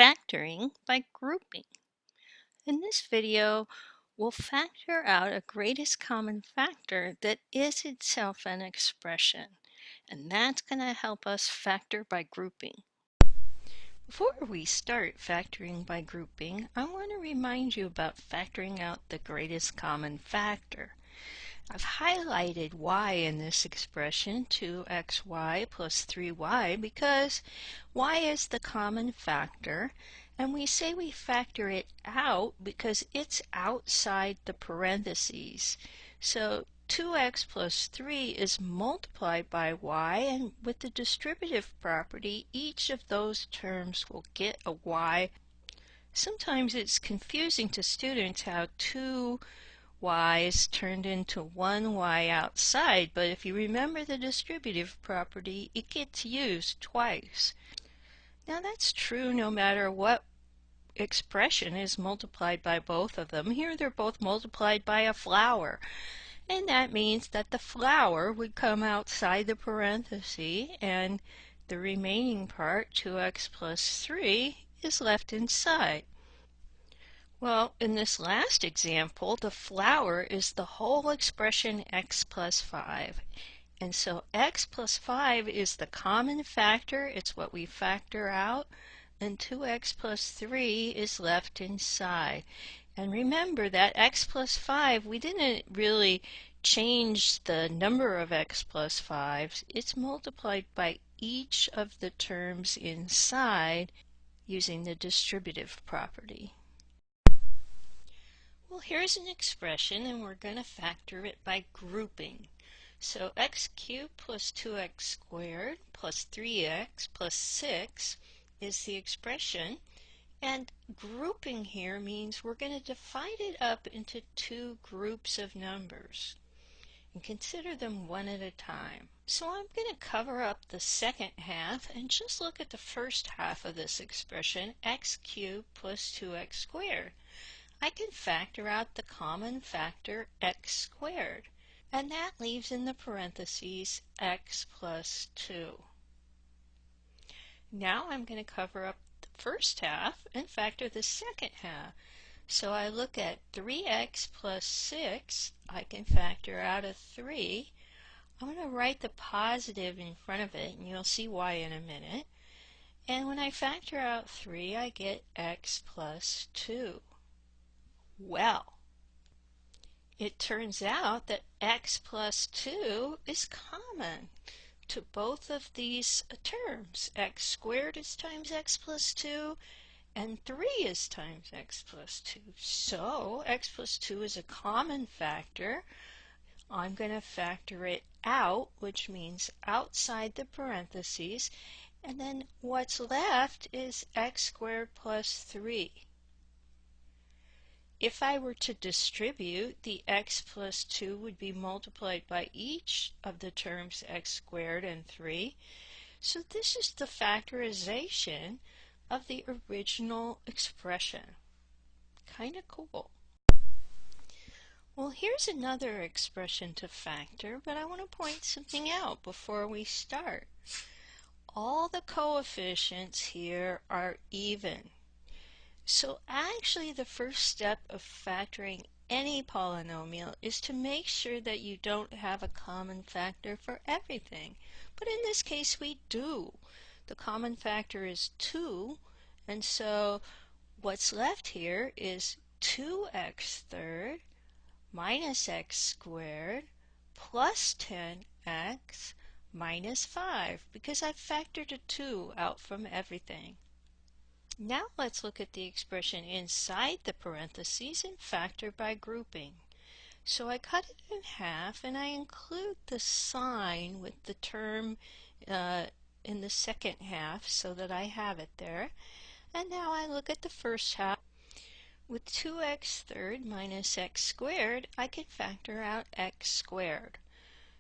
factoring by grouping. In this video, we'll factor out a greatest common factor that is itself an expression, and that's going to help us factor by grouping. Before we start factoring by grouping, I want to remind you about factoring out the greatest common factor. I've highlighted y in this expression, 2xy plus 3y, because y is the common factor, and we say we factor it out because it's outside the parentheses. So 2x plus 3 is multiplied by y, and with the distributive property, each of those terms will get a y. Sometimes it's confusing to students how 2 y's turned into one y outside, but if you remember the distributive property, it gets used twice. Now that's true no matter what expression is multiplied by both of them. Here they're both multiplied by a flower, and that means that the flower would come outside the parenthesis, and the remaining part, 2x plus 3, is left inside. Well, in this last example, the flower is the whole expression x plus 5. And so x plus 5 is the common factor. It's what we factor out. And 2x plus 3 is left inside. And remember that x plus 5, we didn't really change the number of x plus 5s. It's multiplied by each of the terms inside using the distributive property. Well, here's an expression, and we're going to factor it by grouping. So x cubed plus 2x squared plus 3x plus 6 is the expression, and grouping here means we're going to divide it up into two groups of numbers and consider them one at a time. So I'm going to cover up the second half and just look at the first half of this expression, x cubed plus 2x squared. I can factor out the common factor x squared, and that leaves in the parentheses x plus 2. Now I'm going to cover up the first half and factor the second half. So I look at 3x plus 6, I can factor out a 3. I'm going to write the positive in front of it, and you'll see why in a minute. And when I factor out 3, I get x plus 2. Well, it turns out that x plus 2 is common to both of these terms. X squared is times x plus 2, and 3 is times x plus 2. So x plus 2 is a common factor. I'm going to factor it out, which means outside the parentheses, and then what's left is x squared plus 3. If I were to distribute, the x plus 2 would be multiplied by each of the terms x squared and 3. So this is the factorization of the original expression. Kind of cool. Well, here's another expression to factor, but I want to point something out before we start. All the coefficients here are even. So actually the first step of factoring any polynomial is to make sure that you don't have a common factor for everything. But in this case we do. The common factor is 2, and so what's left here is 2x third minus x squared plus 10x minus 5, because I've factored a 2 out from everything. Now let's look at the expression inside the parentheses and factor by grouping. So I cut it in half, and I include the sign with the term in the second half so that I have it there. And now I look at the first half. With 2x third minus x squared, I can factor out x squared.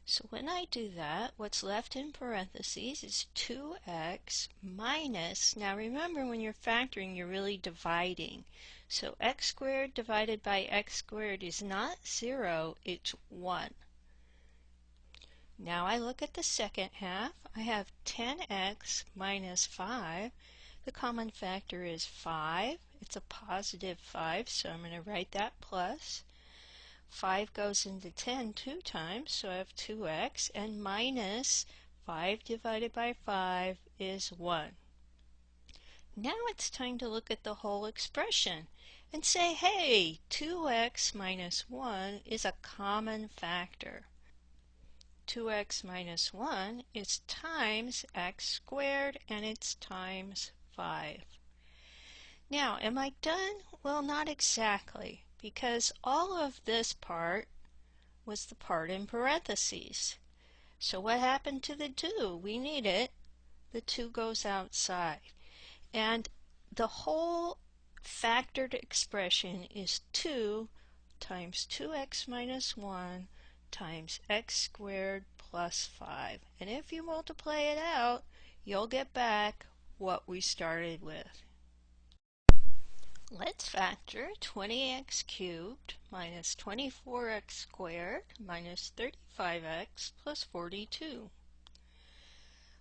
So when I do that, what's left in parentheses is 2x minus, now remember when you're factoring, you're really dividing. So x squared divided by x squared is not 0, it's 1. Now I look at the second half. I have 10x minus 5. The common factor is 5. It's a positive 5, so I'm going to write that plus. 5 goes into 10 two times, so I have 2x, and minus 5 divided by 5 is 1. Now it's time to look at the whole expression and say, hey, 2x minus 1 is a common factor. 2x minus 1 is times x squared, and it's times 5. Now, am I done? Well, not exactly, because all of this part was the part in parentheses. So what happened to the 2? We need it. The 2 goes outside. And the whole factored expression is 2 times 2x minus 1 times x squared plus 5. And if you multiply it out, you'll get back what we started with. Let's factor 20x cubed minus 24x squared minus 35x plus 42.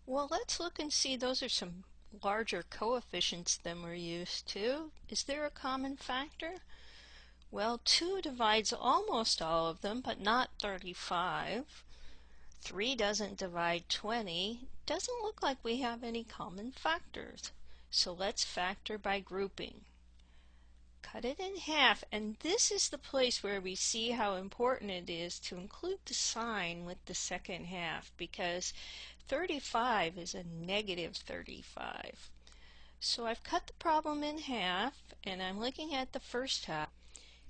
Well, let's look and see. Those are some larger coefficients than we're used to. Is there a common factor? Well, 2 divides almost all of them, but not 35. 3 doesn't divide 20. Doesn't look like we have any common factors. So let's factor by grouping. Cut it in half, and this is the place where we see how important it is to include the sign with the second half, because 35 is a negative 35. So I've cut the problem in half, and I'm looking at the first half,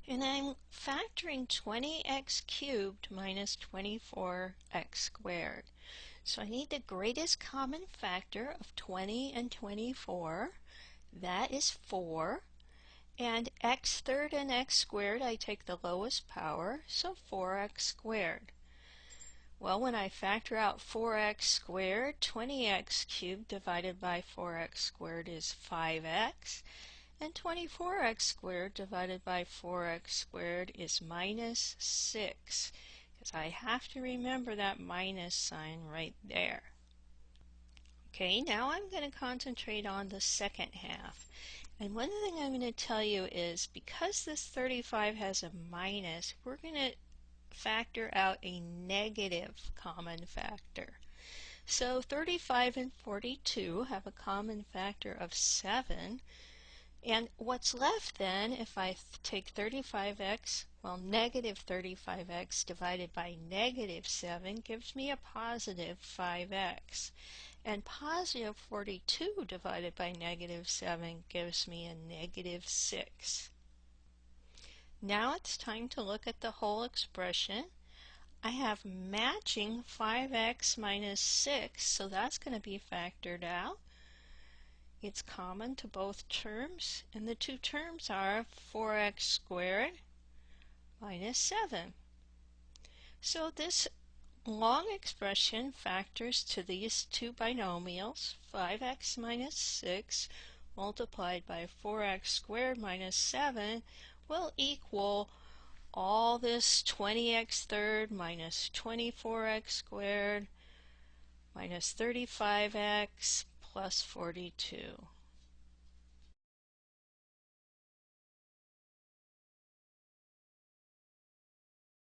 and I'm factoring 20x cubed minus 24x squared. So I need the greatest common factor of 20 and 24. That is 4. And x third and x squared, I take the lowest power, so 4x squared. Well, when I factor out 4x squared, 20x cubed divided by 4x squared is 5x, and 24x squared divided by 4x squared is minus 6, because I have to remember that minus sign right there. Okay, now I'm going to concentrate on the second half. And one thing I'm going to tell you is, because this 35 has a minus, we're going to factor out a negative common factor. So 35 and 42 have a common factor of 7. And what's left then, if I take 35x, well, negative 35x divided by negative 7 gives me a positive 5x. And positive 42 divided by negative 7 gives me a negative 6. Now it's time to look at the whole expression. I have matching 5x minus 6, so that's going to be factored out. It's common to both terms, and the two terms are 4x squared minus 7. So this long expression factors to these two binomials, 5x minus 6 multiplied by 4x squared minus 7 will equal all this 20x third minus 24x squared minus 35x plus 42.